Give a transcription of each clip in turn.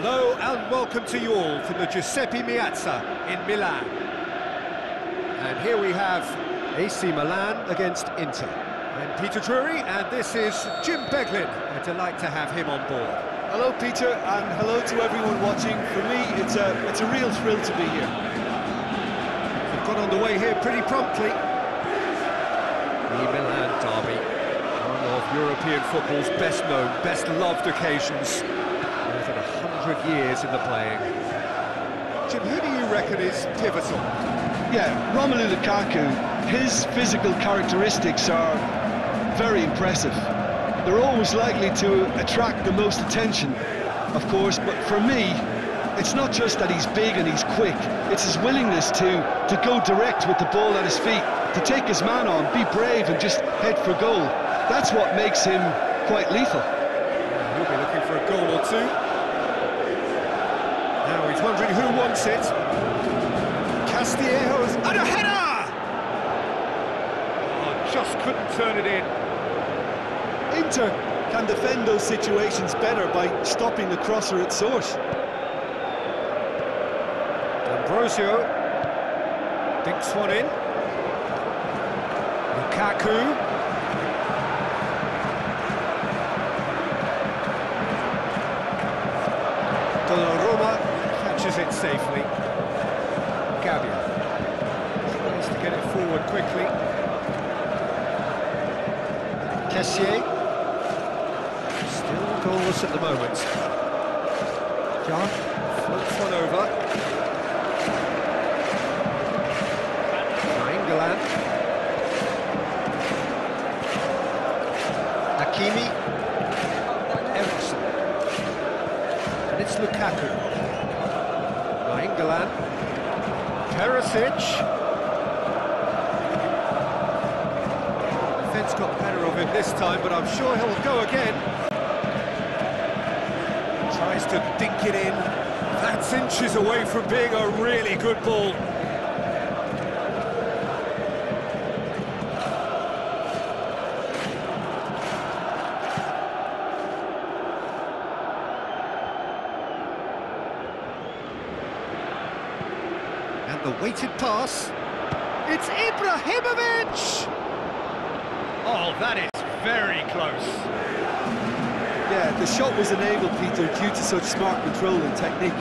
Hello and welcome to you all from the Giuseppe Meazza in Milan. And here we have AC Milan against Inter. I'm Peter Drury, and this is Jim Beglin. A delight to have him on board. Hello Peter, and hello to everyone watching. For me, it's a real thrill to be here. We've got underway here pretty promptly. The Milan derby, one of European football's best known, best loved occasions. More than 100 years in the playing. Jim, who do you reckon is pivotal? Yeah, Romelu Lukaku. His physical characteristics are very impressive. They're always likely to attract the most attention, of course, but for me, it's not just that he's big and he's quick, it's his willingness to go direct with the ball at his feet, to take his man on, be brave and just head for goal. That's what makes him quite lethal. He'll be looking for a goal or two. Now he's wondering who wants it. Castellanos, and a header! Oh, just couldn't turn it in. Inter can defend those situations better by stopping the crosser at source. Ambrosio dinks one in. Lukaku. Donnarumma catches it safely. Gabbia tries to get it forward quickly. Kessié. Still goalless at the moment. John floats one over. England. Hakimi. Eriksson. And it's Lukaku. England. Perisic. Defence got the better of him this time, but I'm sure he'll go again. Tries to dink it in. That's inches away from being a really good ball. And the weighted pass. It's Ibrahimovic! Oh, that is very close. Yeah, the shot was enabled, Peter, due to such smart control and technique.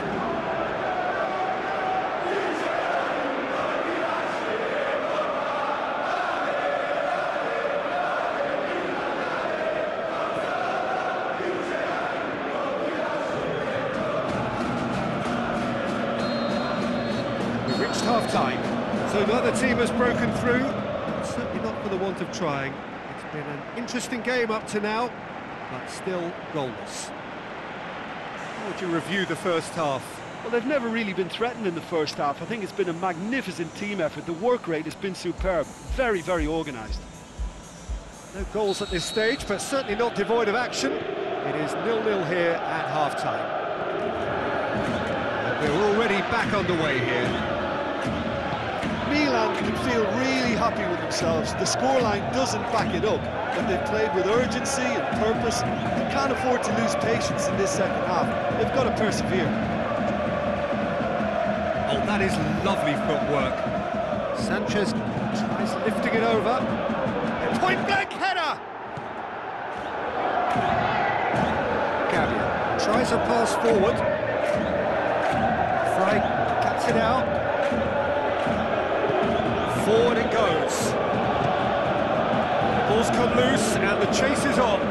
We reached half-time, so the other team has broken through, but certainly not for the want of trying. It's been an interesting game up to now, but still goalless. How would you review the first half? Well, they've never really been threatened in the first half. I think it's been a magnificent team effort. The work rate has been superb. Very, very organised. No goals at this stage, but certainly not devoid of action. It is 0-0 here at half-time. And we're already back underway here. Milan can feel really happy with themselves. The scoreline doesn't back it up, but they've played with urgency and purpose. They can't afford to lose patience in this second half. They've got to persevere. Oh, that is lovely footwork. Sanchez tries lifting it over. Point-blank header! Gabbia tries a pass forward. Fry cuts it out. Forward it goes. Ball's come loose and the chase is on.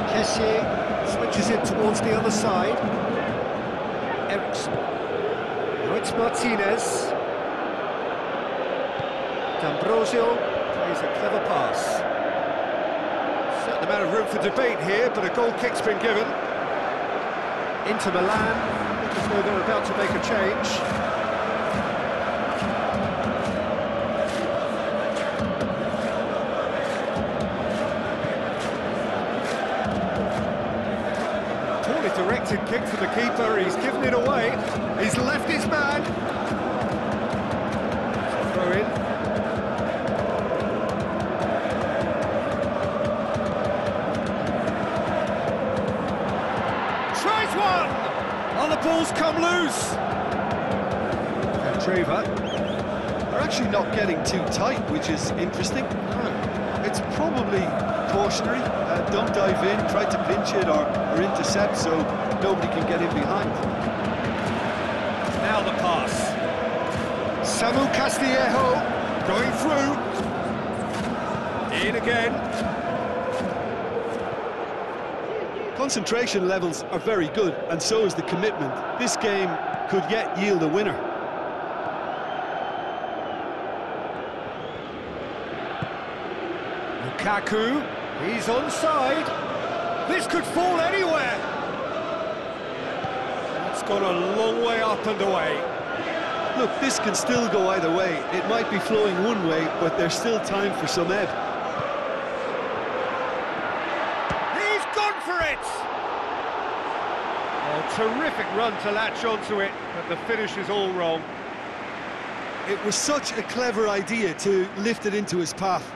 Kessié switches it towards the other side. Eriksson. Now it's Martinez. D'Ambrosio plays a clever pass. Certain amount of room for debate here, but a goal kick's been given. Inter Milan, look as though they're about to make a change. Directed kick from the keeper, he's given it away, he's left his man. Throw in. tries one! Oh, the ball's come loose. And Trevor. They're actually not getting too tight, which is interesting. It's probably cautionary. Don't dive in, try to pinch it or intercept so nobody can get in behind. Now the pass. Samu Castillejo going through. In again. Concentration levels are very good, and so is the commitment. This game could yet yield a winner. Lukaku, he's onside. This could fall anywhere. It's gone a long way up and away. Look, this can still go either way. It might be flowing one way, but there's still time for some ebb. He's gone for it! Oh, terrific run to latch onto it, but the finish is all wrong. It was such a clever idea to lift it into his path.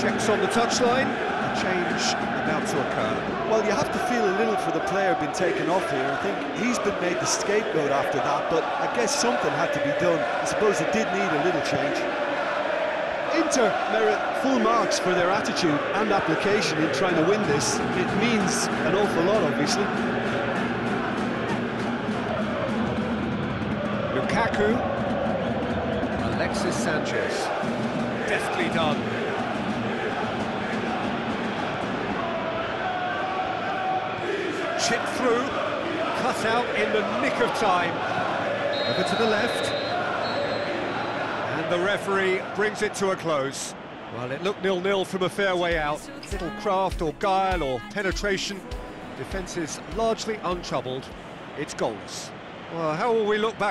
Checks on the touchline, a change about to occur. Well, you have to feel a little for the player being taken off here. I think he's been made the scapegoat after that, but I guess something had to be done. I suppose it did need a little change. Inter merit full marks for their attitude and application in trying to win this. It means an awful lot, obviously. Lukaku, Alexis Sanchez, deftly done. Chip through, cut out in the nick of time. Over to the left. And the referee brings it to a close. Well, it looked 0-0 from a fair way out. Little craft or guile or penetration. Defence is largely untroubled. It's goals. Well, how will we look back?